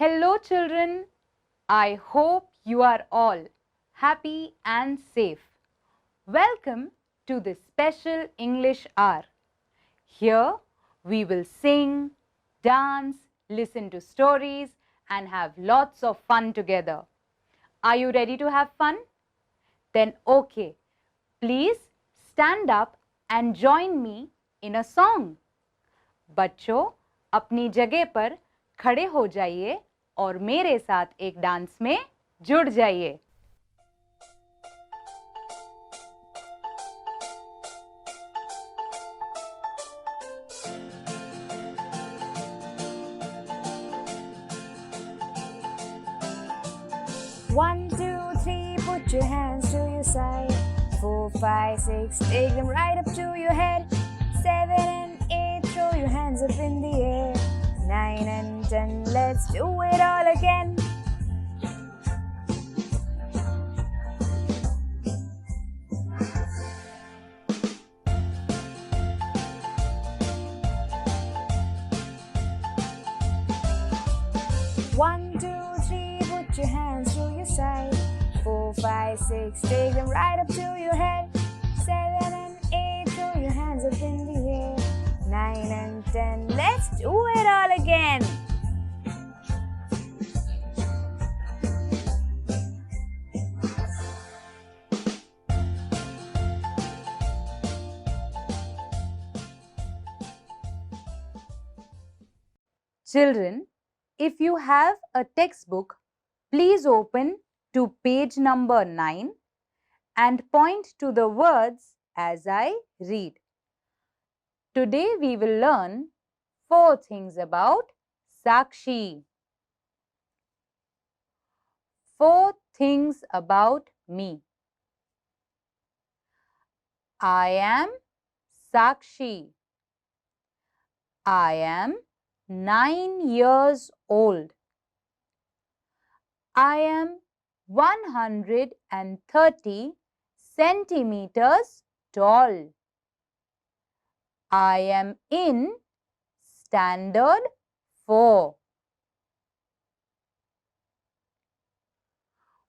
Hello children, I hope you are all happy and safe. Welcome to this special English hour. Here we will sing, dance, listen to stories and have lots of fun together. Are you ready to have fun? Then okay, please stand up and join me in a song. बच्चों अपनी जगह पर खड़े हो जाइए और मेरे साथ एक डांस में जुड़ जाइए. One, two, three, put your hands to your side. 4, 5, 6, take them right up to your head. 7 and 8, throw your hands up in the air. 9 and 10, let's do it all again. One, two, three, put your hands to your side. 4, 5, 6, take them right up to your head. 7 and 8, throw your hands up in the air. 9 and 10, let's do it all again. Children, if you have a textbook, please open to page number 9 and point to the words as I read. Today we will learn 4 things about Sakshi. 4 things about me. I am Sakshi. I am 9 years old. I am 130 centimeters tall. I am in standard 4.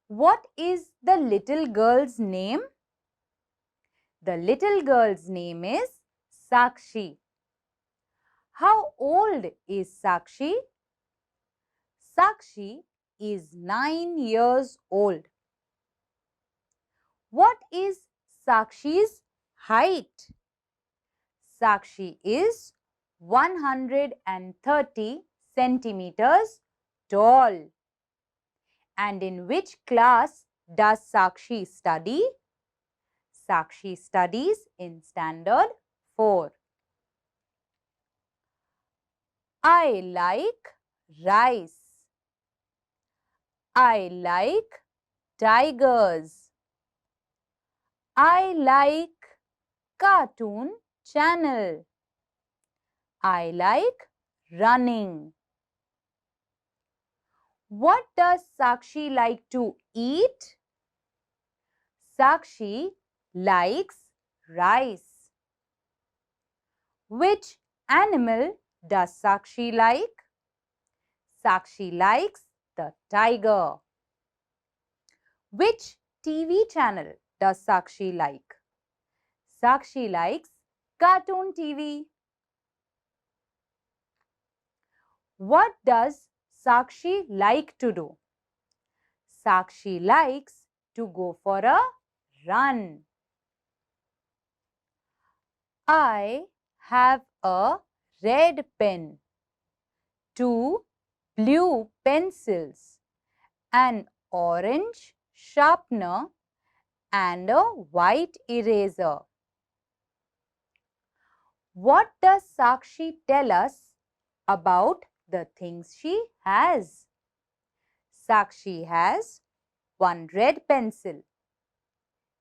What is the little girl's name? The little girl's name is Sakshi. How old is Sakshi? Sakshi is 9 years old. What is Sakshi's height? Sakshi is 130 centimeters tall. And in which class does Sakshi study? Sakshi studies in standard 4. I like rice. I like tigers. I like cartoon channel. I like running. What does Sakshi like to eat? Sakshi likes rice. Which animal does Sakshi like? Sakshi likes the tiger. Which TV channel does Sakshi like? Sakshi likes cartoon TV. What does Sakshi like to do? Sakshi likes to go for a run. I have a red pen, 2 blue pencils an orange sharpener and a white eraser. What does Sakshi tell us about the things she has? Sakshi has one red pencil.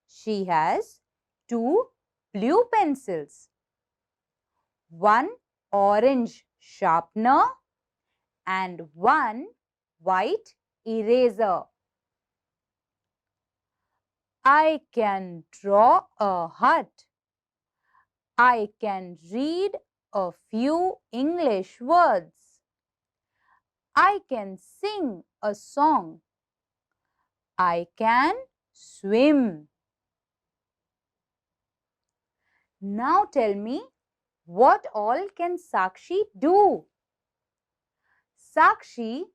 She has two blue pencils, one orange sharpener and one white eraser. I can draw a hut. I can read a few English words. I can sing a song. I can swim. Now tell me, what all can Sakshi do? Sakshi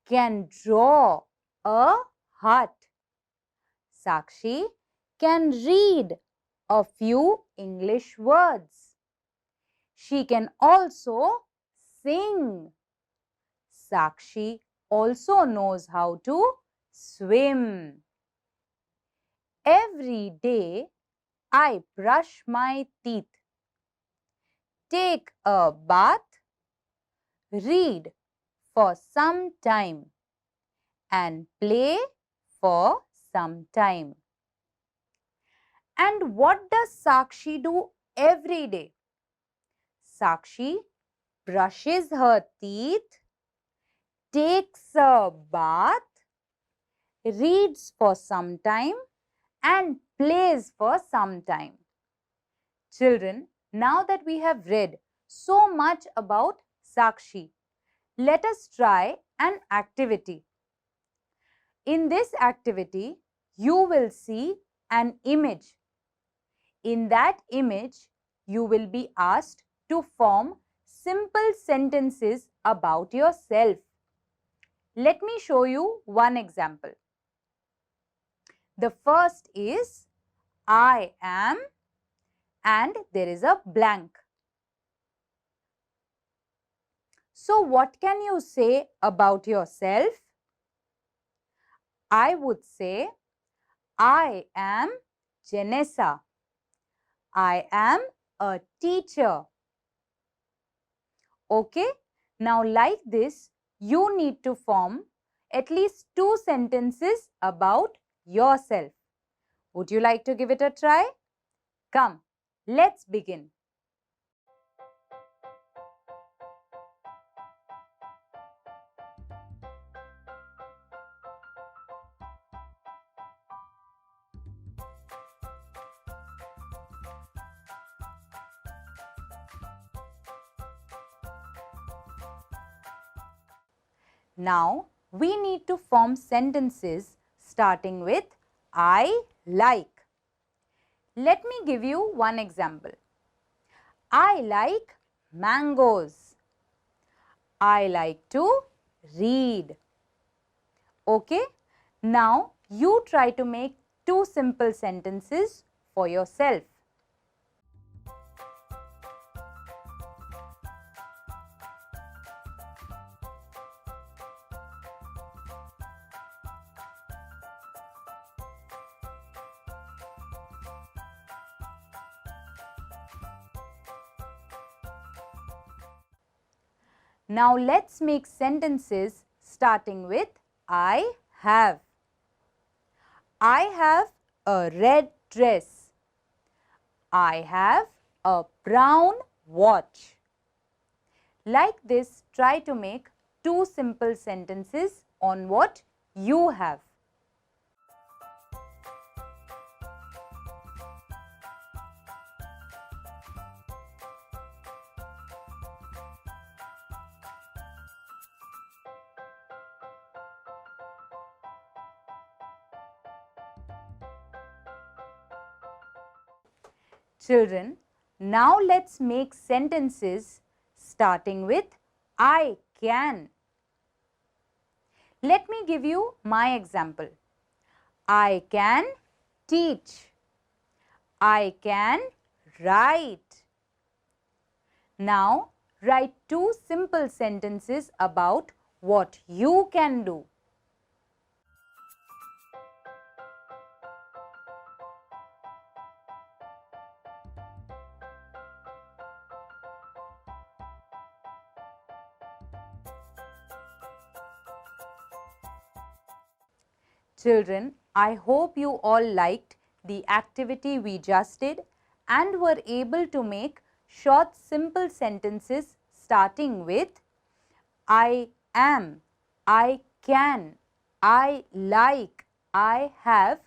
can draw a hut. Sakshi can read a few English words. She can also sing. Sakshi also knows how to swim. Every day I brush my teeth, take a bath, read for some time and play for some time. And what does Sakshi do every day? Sakshi brushes her teeth, takes a bath, reads for some time and plays for some time. Children, now that we have read so much about Sakshi, let us try an activity. In this activity, you will see an image. In that image, you will be asked to form simple sentences about yourself. Let me show you one example. The first is I am and there is a blank. So what can you say about yourself? I would say I am Janessa. I am a teacher. Okay, now like this, you need to form at least 2 sentences about yourself. Would you like to give it a try? Come, let's begin. Now, we need to form sentences starting with I like. Let me give you one example. I like mangoes. I like to read. Okay? Now, you try to make 2 simple sentences for yourself. Now let's make sentences starting with I have. I have a red dress. I have a brown watch. Like this, try to make 2 simple sentences on what you have. Children, now let's make sentences starting with I can. Let me give you my example. I can teach. I can write. Now, write 2 simple sentences about what you can do. Children, I hope you all liked the activity we just did and were able to make short simple sentences starting with I am, I can, I like, I have.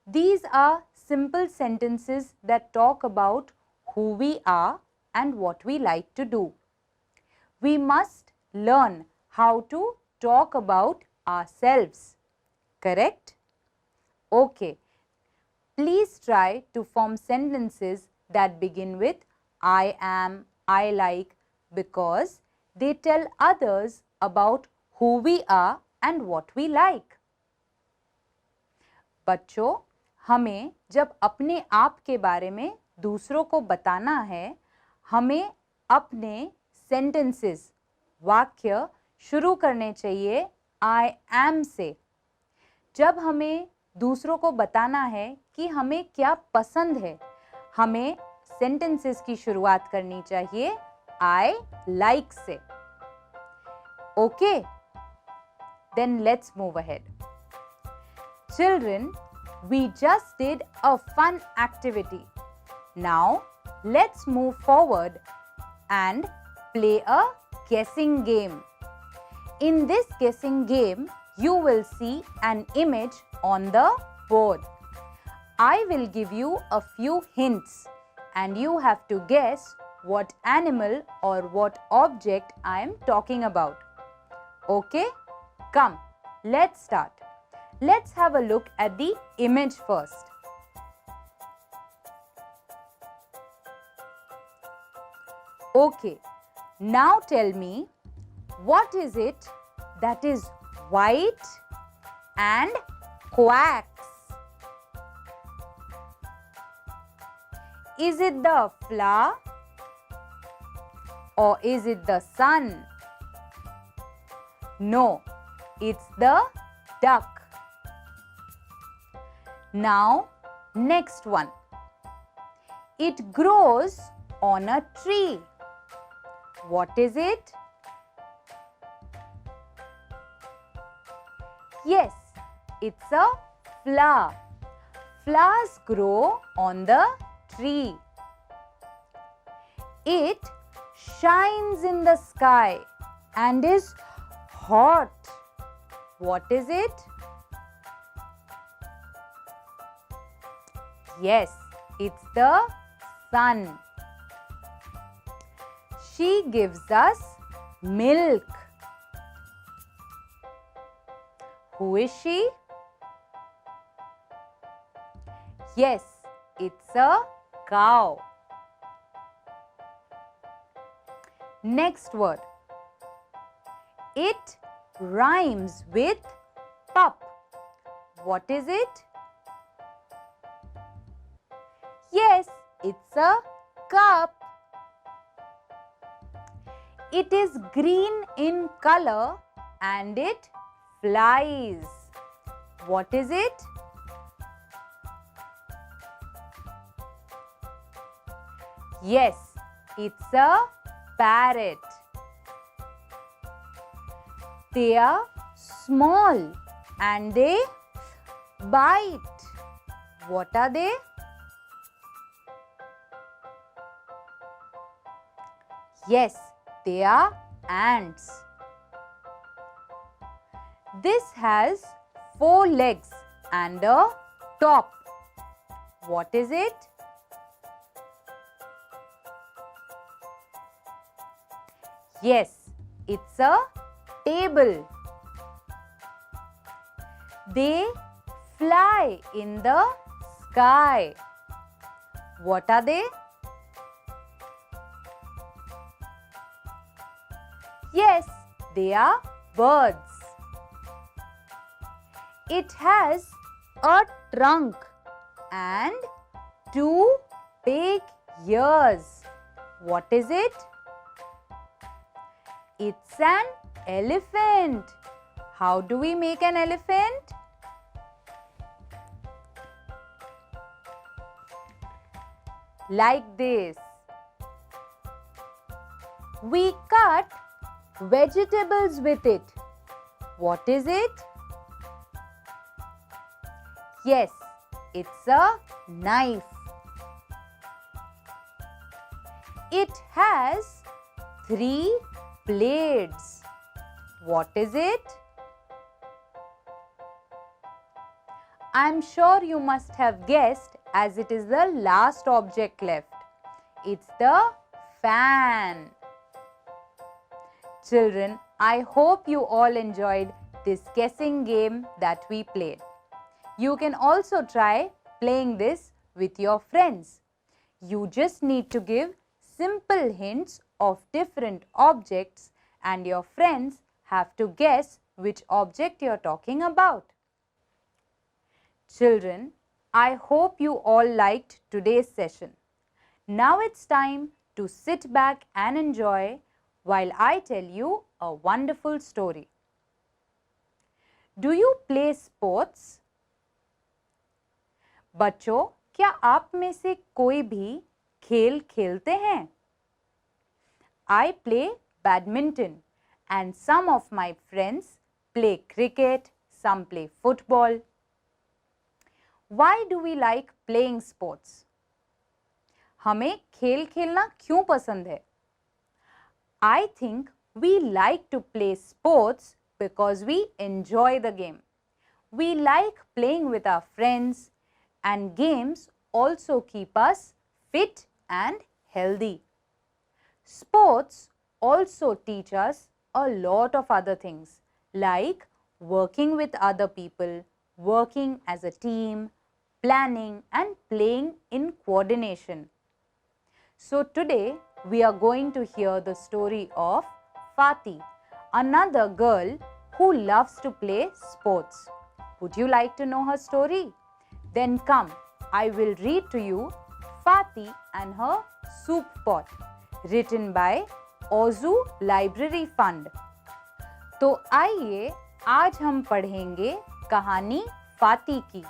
These are simple sentences that talk about who we are and what we like to do. We must learn how to talk about ourselves. Correct? Okay. Please try to form sentences that begin with I am, I like, because they tell others about who we are and what we like. बच्चों, हमें जब अपने आप के बारे में दूसरों को बताना है, हमें अपने सेंटेंसेस, वाक्य शुरू करने चाहिए I am से. जब हमें दूसरों को बताना है कि हमें क्या पसंद है, हमें सेंटेंसेस की शुरुआत करनी चाहिए I like से. Okay? Then let's move ahead. Children, we just did a fun activity. Now, let's move forward and play a guessing game. In this guessing game, you will see an image on the board. I will give you a few hints and you have to guess what animal or what object I am talking about. Okay? Come, let's start. Let's have a look at the image first. Okay, now tell me, what is it that is white and quacks? Is it the flower or is it the sun? No, it's the duck. Now, next one. It grows on a tree. What is it? Yes, it's a flower. Flowers grow on the tree. It shines in the sky and is hot. What is it? Yes, it's the sun. She gives us milk. Who is she? Yes, it's a cow. Next word. It rhymes with pup. What is it? Yes, it's a cup. It is green in color and it flies. What is it? Yes, it's a parrot. They are small and they bite. What are they? Yes, they are ants. This has 4 legs and a top. What is it? Yes, it's a table. They fly in the sky. What are they? Yes, they are birds. It has a trunk and 2 big ears. What is it? It's an elephant. How do we make an elephant? Like this. We cut vegetables with it. What is it? Yes, it's a knife. It has 3 blades. What is it? I'm sure you must have guessed, as it is the last object left. It's the fan. Children, I hope you all enjoyed this guessing game that we played. You can also try playing this with your friends. You just need to give simple hints of different objects and your friends have to guess which object you're talking about. Children, I hope you all liked today's session. Now it's time to sit back and enjoy while I tell you a wonderful story. Do you play sports? बच्चों, क्या आप में से कोई भी खेल खेलते हैं? I play badminton and some of my friends play cricket, some play football. Why do we like playing sports? हमें खेल खेलना क्यों पसंद है? I think we like to play sports because we enjoy the game. We like playing with our friends and games also keep us fit and healthy. Sports also teach us a lot of other things like working with other people, working as a team, planning and playing in coordination. So today we are going to hear the story of Fati, another girl who loves to play sports. Would you like to know her story? Then come, I will read to you Fati and her soup pot, written by Ozu Library Fund. तो आइए आज हम पढ़ेंगे कहानी फाती की,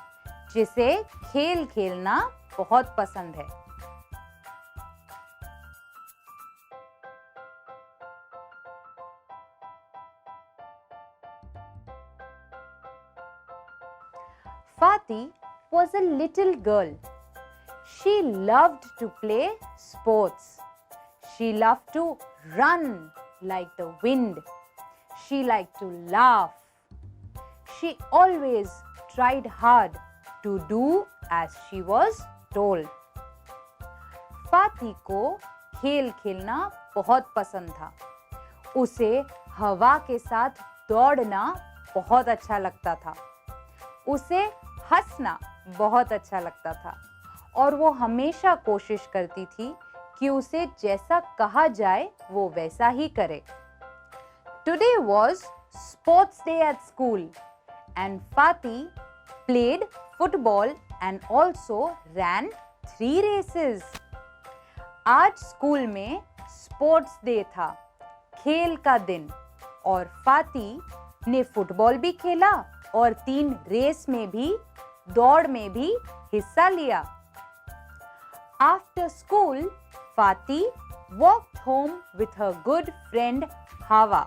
जिसे खेल खेलना बहुत पसंद है. Fati was a little girl. She loved to play sports. She loved to run like the wind. She liked to laugh. She always tried hard to do as she was told. फाती को खेल खेलना बहुत पसंद था. उसे हवा के साथ दौड़ना बहुत अच्छा लगता था. उसे हंसना बहुत अच्छा लगता था और वो हमेशा कोशिश करती थी कि उसे जैसा कहा जाए वो वैसा ही करे. Today was sports day at school and Fati played football and also ran 3 races. आज स्कूल में स्पोर्ट्स डे था, खेल का दिन, और फाती ने फुटबॉल भी खेला और 3 रेस में भी, दौड़ में भी हिस्सा लिया. After school, Fati walked home with her good friend Hawa.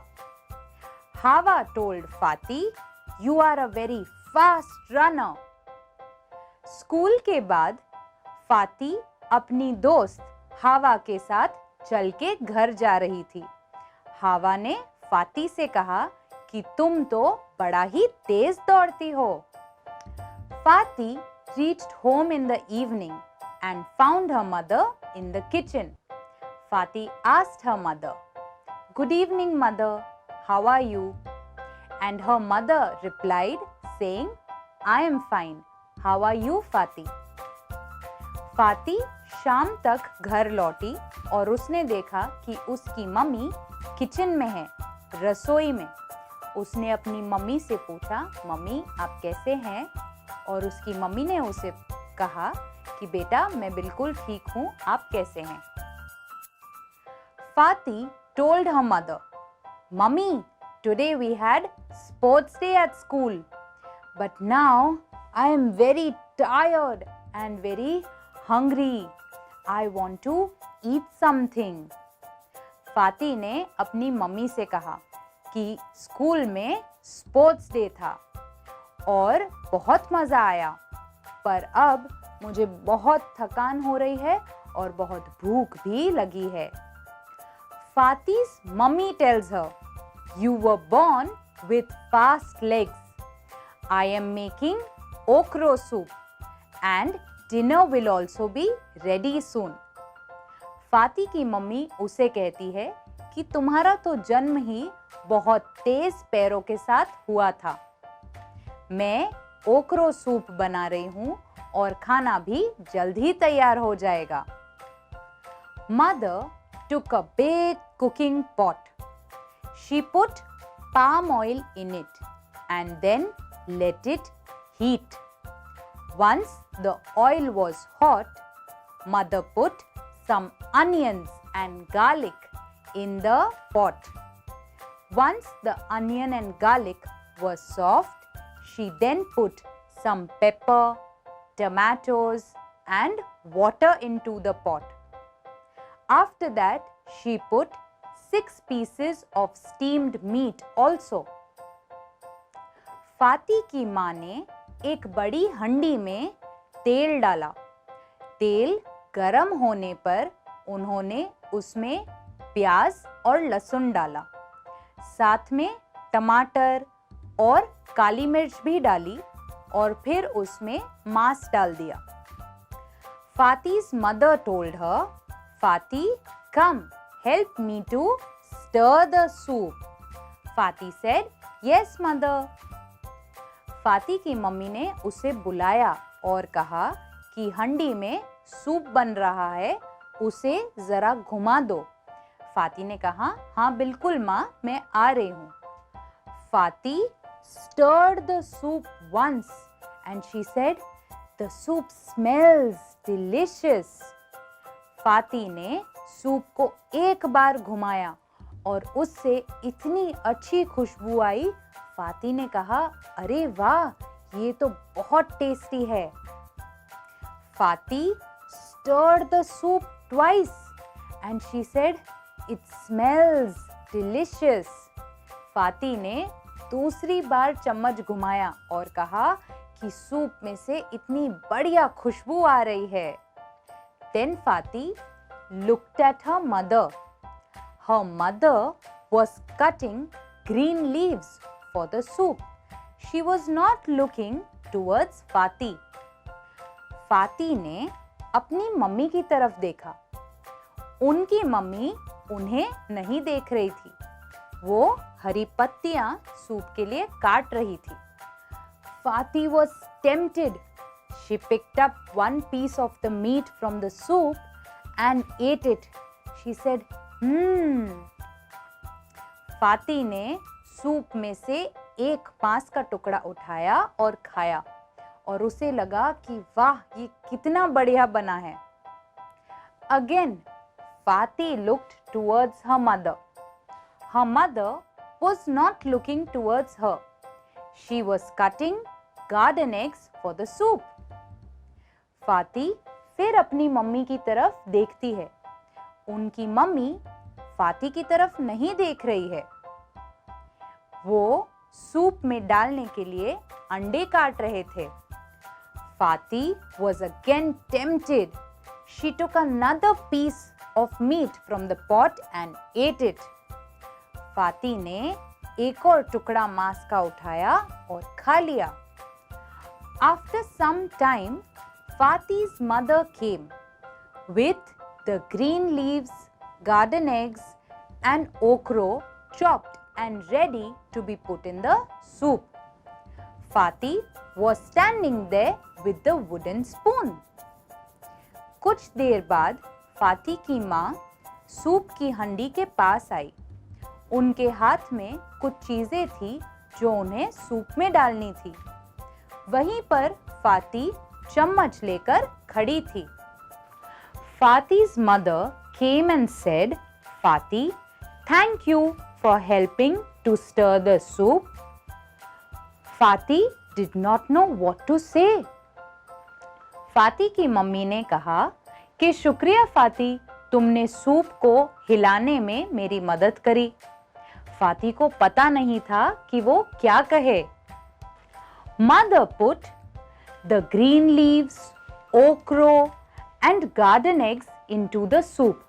Hawa told Fati, "You are a very fast runner." School के बाद फाती अपनी दोस्त हावा के साथ चल के घर जा रही थी. हावा ने फाती से कहा कि तुम तो बड़ा ही तेज दौड़ती हो. Fati reached home in the evening and found her mother in the kitchen. Fati asked her mother, "Good evening, mother. How are you?" And her mother replied saying, "I am fine. How are you, Fati?" फाती शाम तक घर लौटी और उसने देखा कि उसकी mummy kitchen में है, रसोई में. उसने अपनी मम्मी से पूछा, "मम्मी, आप कैसे हैं?" और उसकी मम्मी ने उसे कहा कि बेटा मैं बिल्कुल ठीक हूँ, आप कैसे हैं? Fati told her mother, "Mummy, today we had sports day at school, but now I am very tired and very hungry. I want to eat something." फाती ने अपनी मम्मी से कहा कि स्कूल में स्पोर्ट्स डे था और बहुत मज़ा आया, पर अब मुझे बहुत थकान हो रही है और बहुत भूख भी लगी है। Fati's mummy tells her, "You were born with fast legs. I am making okra soup and dinner will also be ready soon." फाती की मम्मी उसे कहती है कि तुम्हारा तो जन्म ही बहुत तेज पैरों के साथ हुआ था। मैं ओकरो सूप बना रही हूँ और खाना भी जल्द ही तैयार हो जाएगा। Mother took a big cooking pot. She put palm oil in it and then let it heat. Once the oil was hot, Mother put some onions and garlic in the pot. Once the onion and garlic were soft, she then put some pepper, tomatoes, and water into the pot. After that, she put 6 pieces of steamed meat also. फाती की माँ ने एक बड़ी हंडी में तेल डाला। तेल गरम होने पर उन्होंने उसमें प्याज और लहसुन डाला। साथ में टमाटर और काली मिर्च भी डाली और फिर उसमें मांस डाल दिया। Fati's mother told her, "Fati, come, help me to stir the soup." Fati said, "Yes, mother." फाती की मम्मी ने उसे बुलाया और कहा कि हंडी में सूप बन रहा है, उसे जरा घुमा दो। फाती ने कहा, हाँ बिल्कुल माँ, मैं आ रही हूँ। फाती stirred the soup once and she said, "The soup smells delicious." फाती ने सूप को एक बार घुमाया और उससे इतनी अच्छी खुशबू आई। फाती ने कहा, अरे वाह, ये तो बहुत टेस्टी है। फाती stirred the soup twice and she said, "It smells delicious." फाती ने दूसरी बार चम्मच घुमाया और कहा कि सूप में से इतनी बढ़िया खुशबू आ रही है। Then Fati looked at her mother. Her mother was cutting green leaves for the soup. She was not looking towards Fati. फाती ने अपनी मम्मी की तरफ देखा। उनकी मम्मी उन्हें नहीं देख रही थी। वो हरी पत्तियां सूप के लिए काट रही थी। Fati was tempted. She picked up one piece of the meat from the soup and ate it. She said, फाती ने सूप में से एक मांस का टुकड़ा उठाया और खाया और उसे लगा कि वाह, ये कितना बढ़िया बना है। Again, Fati looked towards her mother. Her mother was not looking towards her. She was cutting garden eggs for the soup. फाती फिर अपनी मम्मी की तरफ देखती है। उनकी मम्मी फाती की तरफ नहीं देख रही है। वो सूप में डालने के लिए अंडे काट रहे थे। Fati was again tempted. She took another piece of meat from the pot and ate it. फाती ने एक और टुकड़ा मांस का उठाया और खा लिया। After some time, Fati's mother came with the green leaves, garden eggs, and okra chopped and ready to be put in the soup. Fati was standing there with the wooden spoon. कुछ देर बाद फाती की माँ soup की हंडी के पास आई। उनके हाथ में कुछ चीजें थी जो उन्हें सूप में डालनी थी। वहीं पर फाती चम्मच लेकर खड़ी थी। Fati's mother came and said, "Fati, thank you for helping to stir the soup." Fati did not know what to say. फाती की मम्मी ने कहा कि शुक्रिया फाती, तुमने सूप को हिलाने में मेरी मदद करी। फाती को पता नहीं था कि वो क्या कहे। Mother put the green leaves, okra, and garden eggs into the soup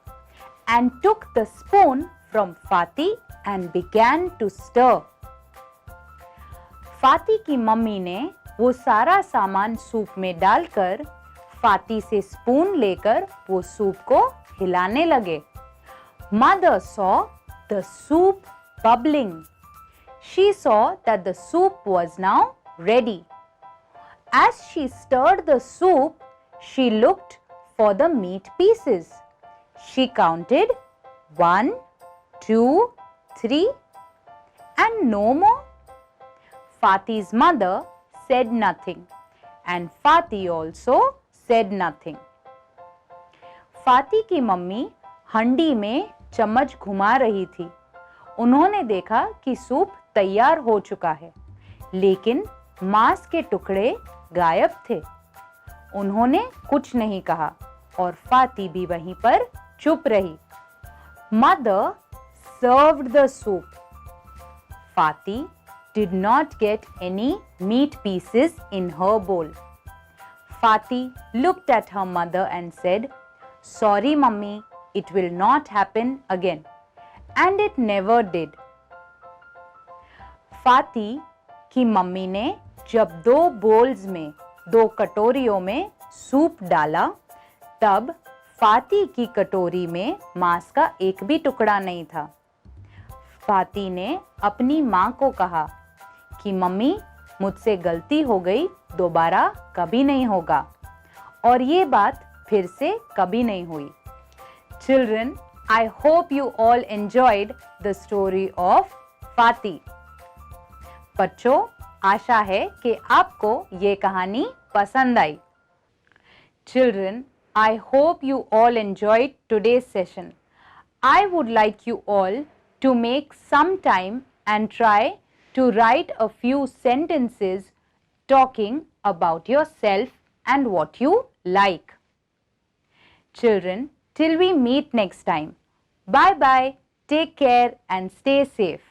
and took the spoon from Fati and began to stir. फाती की मम्मी ने वो सारा सामान सूप में डालकर फाती से स्पून लेकर वो सूप को हिलाने लगे. Mother saw the soup bubbling. She saw that the soup was now ready. As she stirred the soup, she looked for the meat pieces. She counted 1, 2, 3 and no more. Fati's mother said nothing and Fati also said nothing. फाती की mummy हंडी में चम्मच घुमा रही थी. उन्होंने देखा कि soup तैयार हो चुका है, लेकिन मांस के टुकड़े गायब थे. उन्होंने कुछ नहीं कहा और फाती भी वहीं पर चुप रही. Mother served the soup. Fati did not get any meat pieces in her bowl. Fati looked at her mother and said, "Sorry, mummy, it will not happen again." And it never did. फाती की mummy ने जब 2 balls में 2 कटोरियों में soup डाला, तब फाती की कटोरी में मांस का एक भी टुकड़ा नहीं था. फाती ने अपनी माँ को कहा कि मम्मी, मुझसे गलती हो गई, दोबारा कभी नहीं होगा. और ये बात फिर से कभी नहीं हुई. Children, I hope you all enjoyed the story of Fati. बच्चों, आशा है कि आपको ये कहानी पसंद आई. Children, I hope you all enjoyed today's session. I would like you all to make some time and try to write a few sentences talking about yourself and what you like. Children, till we meet next time. Bye bye. Take care and stay safe.